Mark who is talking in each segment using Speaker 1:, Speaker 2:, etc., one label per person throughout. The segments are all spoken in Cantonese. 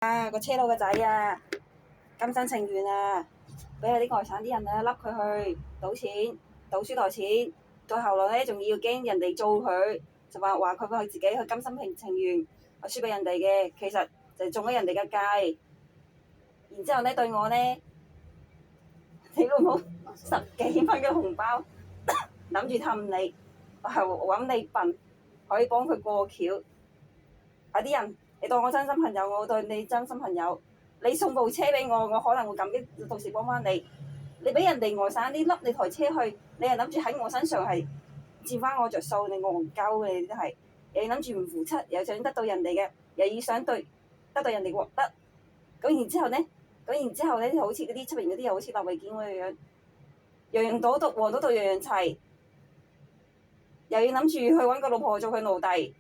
Speaker 1: 啊，個車佬個仔啊，甘心情願啊，俾啲外省啲人啊，笠佢去賭錢，賭輸台錢，到後來咧仲要驚人哋做佢，就話佢自己去甘心情願，我輸俾人哋嘅，其實就中咗人哋嘅計，然之後咧對我咧，你老母10幾蚊嘅紅包，諗住氹你，我係揾你笨，可以幫佢過橋，有啲人。你當我真心朋友，我對你真心朋友。你送部車俾我，我可能會感激，到時幫翻你。你俾人哋外省啲笠你台車去，你係諗住喺我身上係佔翻我着數，你戇鳩嘅你都係。又要諗住唔付出，又想得到人哋嘅，又要想得到人哋獲得。咁然之後咧，好似嗰啲出邊嗰啲又好似劉慧娟嗰樣，樣樣賭毒，黃賭毒樣樣齊，又要諗住去揾個老婆做佢奴隸。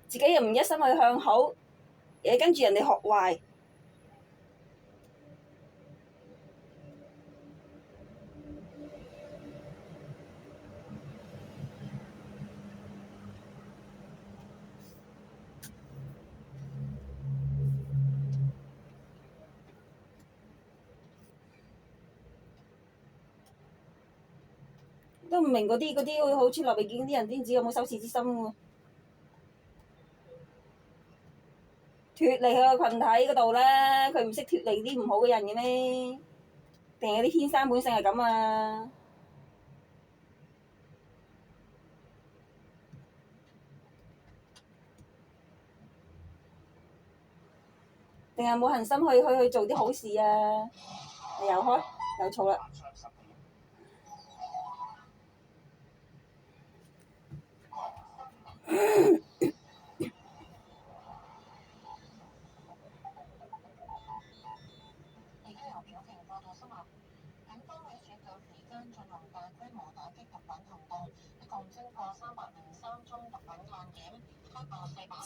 Speaker 1: 自己又唔一心去向好，又跟住人哋學壞，都唔明嗰啲好似劉慧娟啲人，點知有冇羞恥之心喎？脫離佢個羣體嗰度啦，佢唔識脫離啲唔好嘅人嘅咩？定係啲天生本性係咁啊？定係冇恆心去做啲好事啊？又開又嘈啦！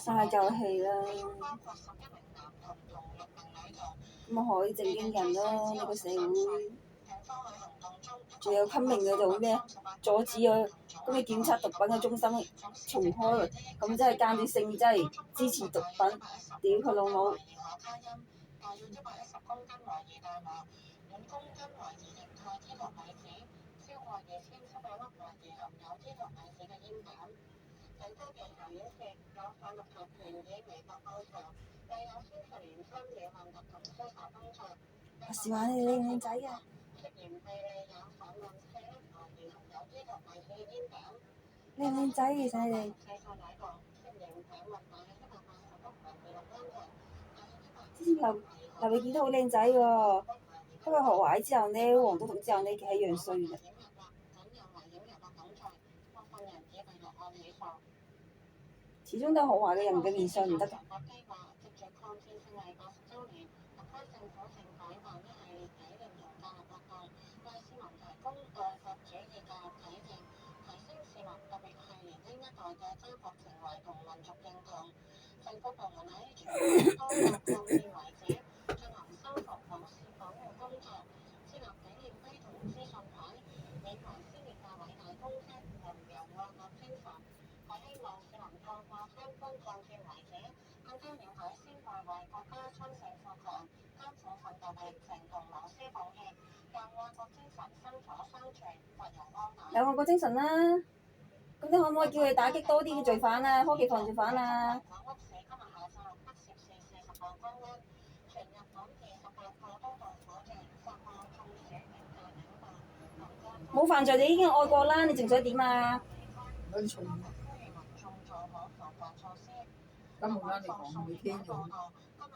Speaker 1: 嘥夠氣啦！咁啊害正經人咯，呢個社會。仲有昆明嘅做咩？阻止啊！咁你檢測毒品嘅中心重開，咁真係間接性真係支持毒品，屌佢老母！我試下你靚唔靚仔啊？靚唔靚仔其實你哋？之前劉慧娟都好靚仔喎，不過學壞之後呢，黃賭毒之後呢，佢係一樣衰嘅。始終都係學壞嘅人嘅面相唔得㗎。有愛國精神啦，咁你可唔可以叫佢打擊多啲嘅罪犯啊？科技犯罪犯啊？冇犯罪你已經愛國啦，你仲想點啊？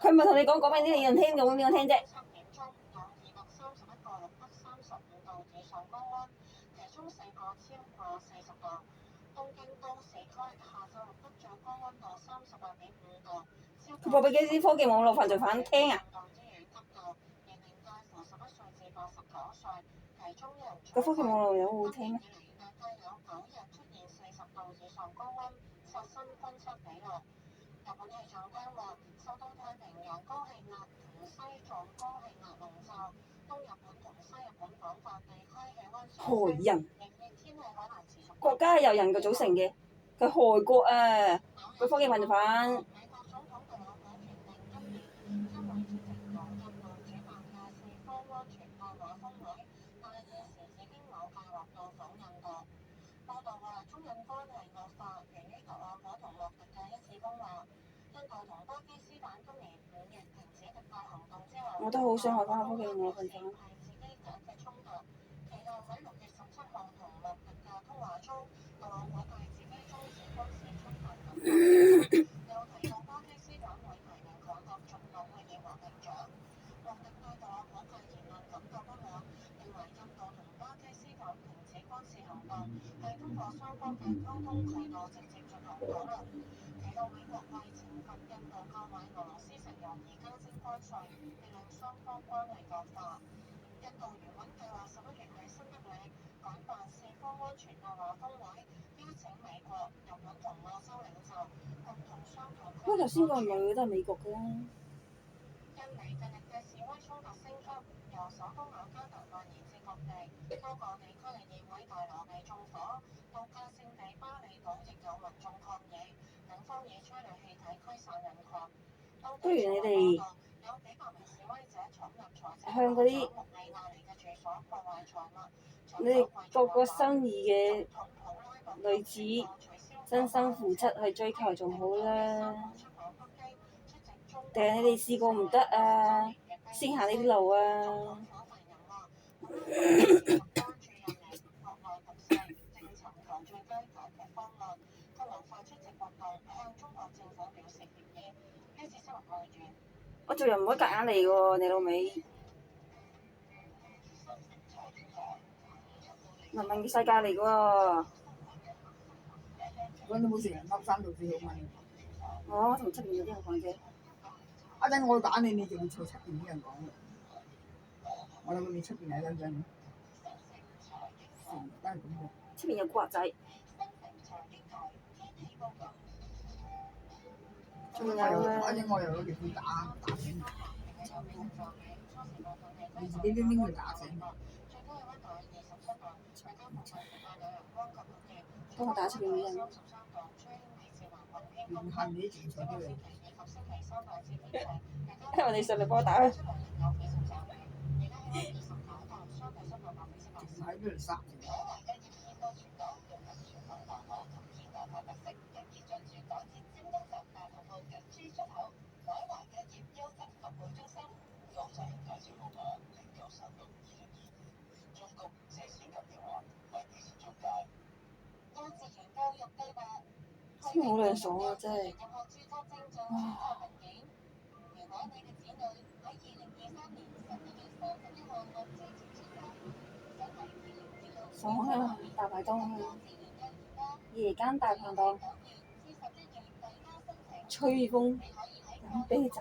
Speaker 1: 佢唔係同你講俾啲人聽，講俾邊個聽啫？佢播俾幾啲科技網絡犯罪犯聽啊？個科技網絡有好好聽咩？害人！國家係由人嘅組成嘅，佢害國啊！佢科技犯就犯。我都好想學翻個科技我份份。不過頭先個女都係美國㗎啦。不如你哋向嗰啲你哋個個心儀嘅女子真心付出去追求仲好啦，定係你哋試過唔得啊，先行呢啲路啊？我做人唔可以夾硬嚟嘅喎，你老味。文明嘅世界嚟嘅喎。
Speaker 2: 嗰啲冇成日笠衫到最好問。
Speaker 1: 我同出邊有啲人講啫。
Speaker 2: 一陣我打你，你就會嘈出邊啲人講嘅。我諗你出邊係真真。都係咁嘅。
Speaker 1: 出邊有古惑仔。仲有啊！
Speaker 2: 一陣我又攞條褲打死你。你自己拎去打死你。
Speaker 1: 幫我打出邊啲人。
Speaker 2: 唔係你自己出嚟。
Speaker 1: 因為你上嚟幫我打啊！
Speaker 2: 唔喺邊度殺？
Speaker 1: 真係好涼爽啊！真係。爽啊！大排檔啊！夜間大排檔，吹風飲啤酒。